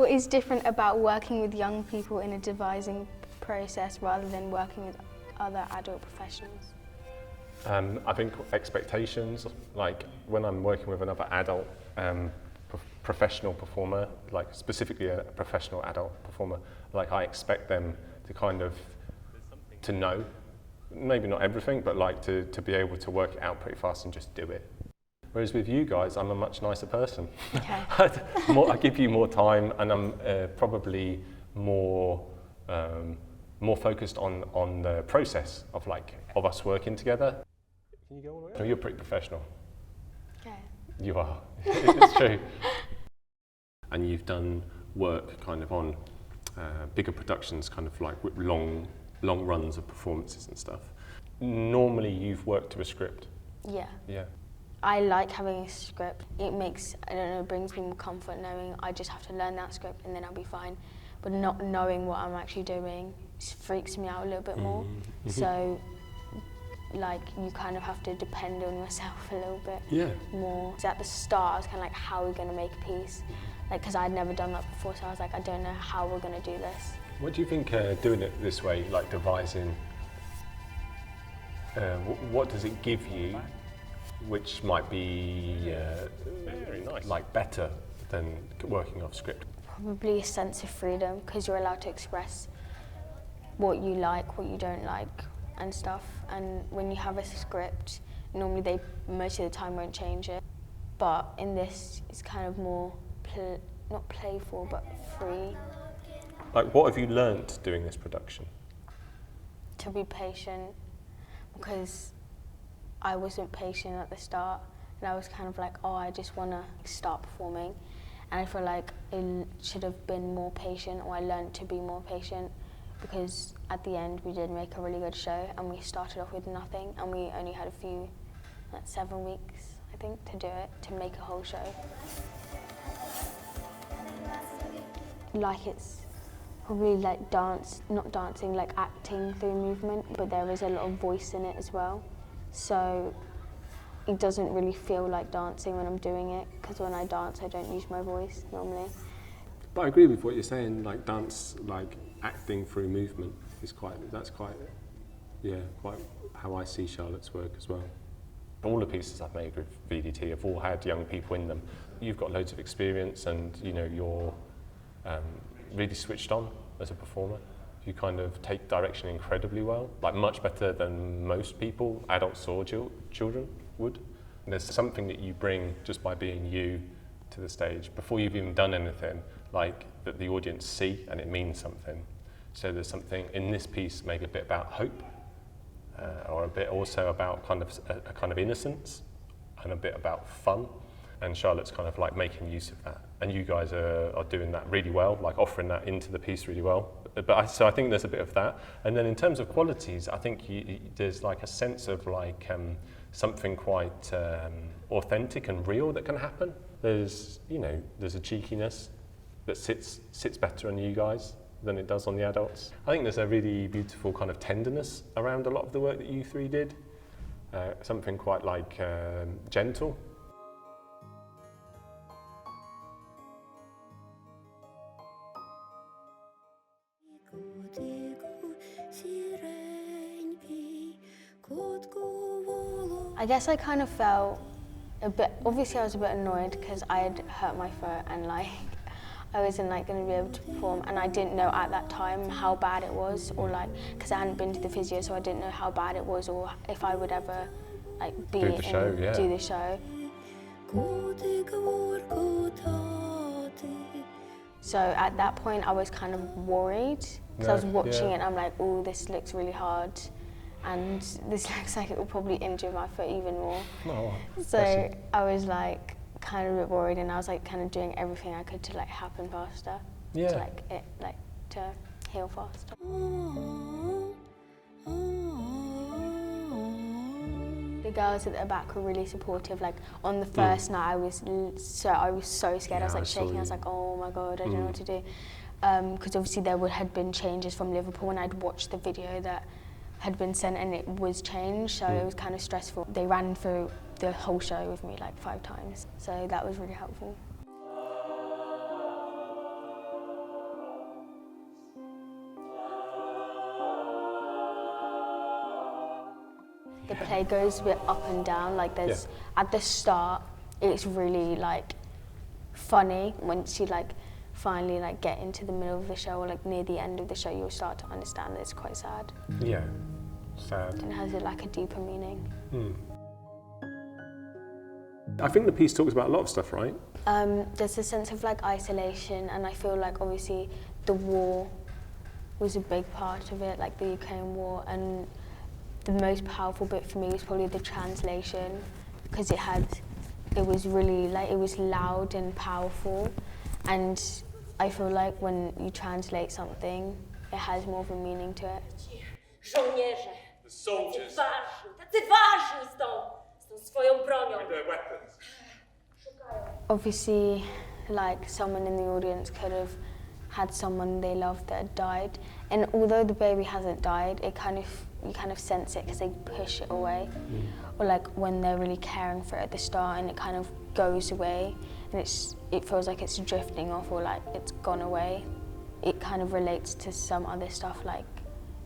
What is different about working with young people in a devising process rather than working with other adult professionals? I think expectations, like when I'm working with another adult professional performer, like specifically a professional adult performer, like I expect them to kind of to know, maybe not everything, but like to be able to work it out pretty fast and just do it. Whereas with you guys, I'm a much nicer person. Okay. I give you more time, and I'm probably more focused on the process of us working together. Can you go all the way? Oh, you're pretty professional. Okay. You are. It's true. And you've done work kind of on bigger productions, kind of like with long runs of performances and stuff. Normally, you've worked to a script. Yeah. Yeah. I like having a script. It makes, I don't know, brings me more comfort knowing I just have to learn that script and then I'll be fine. But not knowing what I'm actually doing freaks me out a little bit more. So, like, you kind of have to depend on yourself a little bit more. So at the start, I was kind of like, how are we going to make a piece? Like, because I'd never done that before, so I was like, I don't know how we're going to do this. What do you think doing it this way, like devising, what does it give you, which might be very nice, like better than working off script? Probably a sense of freedom, because you're allowed to express what you like, what you don't like, and stuff. And when you have a script, normally they most of the time won't change it. But in this, it's kind of more not playful, but free. Like, what have you learnt doing this production? To be patient, because I wasn't patient at the start, and I was kind of like, oh, I just want to start performing. And I feel like I should have been more patient, or I learned to be more patient, because at the end we did make a really good show, and we started off with nothing, and we only had a few, like 7 weeks, I think, to do it, to make a whole show. Like, it's probably like not dancing, like acting through movement, but there is a lot of voice in it as well. So it doesn't really feel like dancing when I'm doing it, because when I dance I don't use my voice normally. But I agree with what you're saying, like dance, like acting through movement is quite how I see Charlotte's work as well. All the pieces I've made with VDT have all had young people in them. You've got loads of experience, and you know, you're really switched on as a performer. You kind of take direction incredibly well, like much better than most people, adults or children, would. And there's something that you bring just by being you to the stage before you've even done anything, like that the audience see, and it means something. So there's something in this piece, maybe a bit about hope, or a bit also about kind of a kind of innocence, and a bit about fun. And Charlotte's kind of like making use of that. And you guys are doing that really well, like offering that into the piece really well. So I think there's a bit of that. And then in terms of qualities, I think there's like a sense of like something quite authentic and real that can happen. There's a cheekiness that sits better on you guys than it does on the adults. I think there's a really beautiful kind of tenderness around a lot of the work that you three did. Something quite like gentle. I guess I kind of felt a bit, obviously I was a bit annoyed because I had hurt my foot and like I wasn't like going to be able to perform, and I didn't know at that time how bad it was, or like, because I hadn't been to the physio, so I didn't know how bad it was or if I would ever like be do the show. So at that point I was kind of worried, because I was watching it and I'm like, oh, this looks really hard, and this looks like it will probably injure my foot even more. Oh, so I was like kind of a bit worried, and I was like kind of doing everything I could to like happen faster, to heal faster. The girls at the back were really supportive. Like on the first night, I was so scared. I was like shaking. I was like, oh my god, I don't know what to do. Because obviously there had been changes from Liverpool, and I'd watched the video that had been sent, and it was changed, so it was kind of stressful. They ran through the whole show with me like 5 times, so that was really helpful. The play goes a bit up and down, like there's, at the start, it's really like funny. Once you like finally like get into the middle of the show or like near the end of the show, you'll start to understand that it's quite sad. Yeah, sad. And it has like a deeper meaning. I think the piece talks about a lot of stuff, right? There's a sense of like isolation, and I feel like obviously the war was a big part of it, like the Ukraine war, and the most powerful bit for me was probably the translation, because it was really like, it was loud and powerful, and I feel like when you translate something, it has more of a meaning to it. Żołnierze, The soldiers tacy ważni z tą swoją bronią. with their weapons. Obviously, like someone in the audience could have had someone they loved that had died, and although the baby hasn't died, you kind of sense it because they push it away, or like when they're really caring for it at the start and it kind of goes away, and it feels like it's drifting off or like it's gone away. It kind of relates to some other stuff like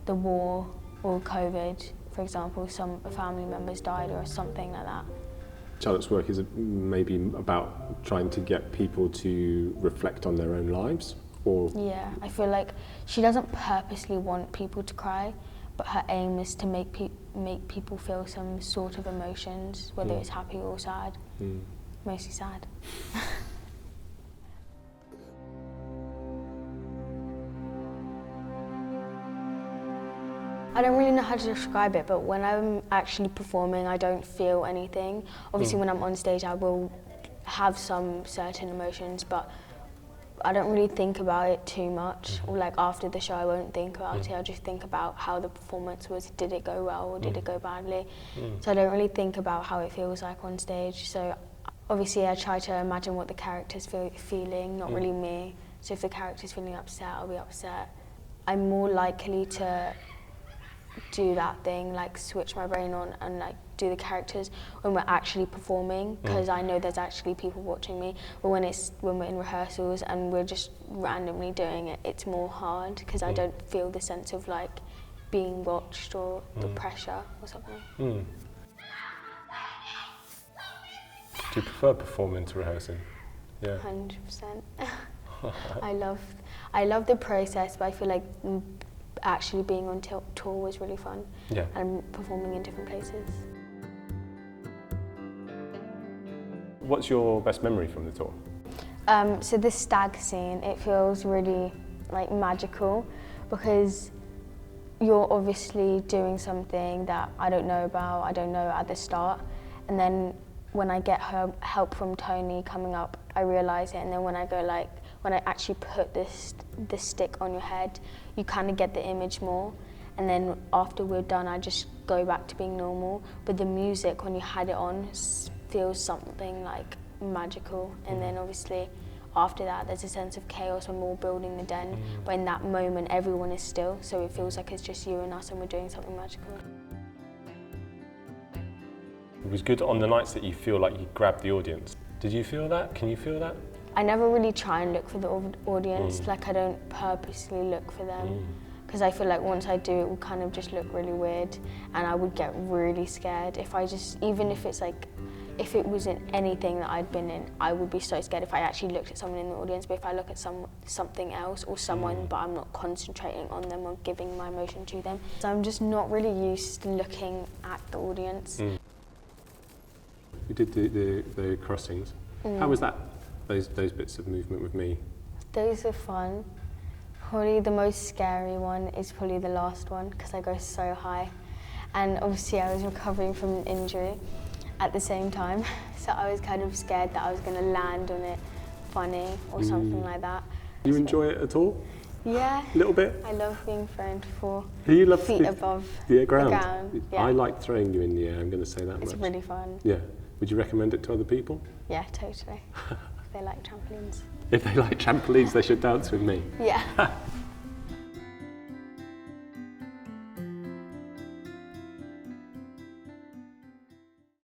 the war or COVID, for example. Some family members died or something like that. Charlotte's work is maybe about trying to get people to reflect on their own lives, or... Yeah, I feel like she doesn't purposely want people to cry, but her aim is to make people feel some sort of emotions, whether it's happy or sad. Mostly sad. I don't really know how to describe it, but when I'm actually performing, I don't feel anything. Obviously, when I'm on stage, I will have some certain emotions, but I don't really think about it too much. Or like after the show, I won't think about it. I'll just think about how the performance was. Did it go well or did it go badly? So I don't really think about how it feels like on stage. So obviously, I try to imagine what the character's feeling, not really me. So if the character's feeling upset, I'll be upset. I'm more likely to do that thing, like switch my brain on and like do the characters when we're actually performing, because I know there's actually people watching me. But when we're in rehearsals and we're just randomly doing it, it's more hard because I don't feel the sense of like being watched or the pressure or something. Do you prefer performing to rehearsing? Yeah. 100%. I love the process, but I feel like actually being on tour was really fun. Yeah. And performing in different places. What's your best memory from the tour? So the stag scene, it feels really like magical because you're obviously doing something that I don't know about, I don't know at the start, and then when I get help from Tony coming up, I realise it, and then when I actually put this stick on your head, you kind of get the image more, and then after we're done, I just go back to being normal. But the music, when you had it on, feels something like magical, and then obviously after that, there's a sense of chaos when we're all building the den, but in that moment, everyone is still, so it feels like it's just you and us, and we're doing something magical. It was good on the nights that you feel like you grabbed the audience. Did you feel that? Can you feel that? I never really try and look for the audience, like I don't purposely look for them, because I feel like once I do, it will kind of just look really weird, and I would get really scared if even if it's like, if it wasn't anything that I'd been in, I would be so scared if I actually looked at someone in the audience. But if I look at something else or someone, but I'm not concentrating on them or giving my emotion to them, so I'm just not really used to looking at the audience. You did the crossings. How was that? Those bits of movement with me? Those are fun. Probably the most scary one is probably the last one because I go so high. And obviously I was recovering from an injury at the same time. So I was kind of scared that I was going to land on it funny or something like that. Do you enjoy it at all? Yeah. A little bit? I love being thrown 4 feet feet above the ground. Yeah. I like throwing you in the air, I'm going to say that much. It's really fun. Yeah. Would you recommend it to other people? Yeah, totally. If they like trampolines. If they like trampolines, they should dance with me. Yeah.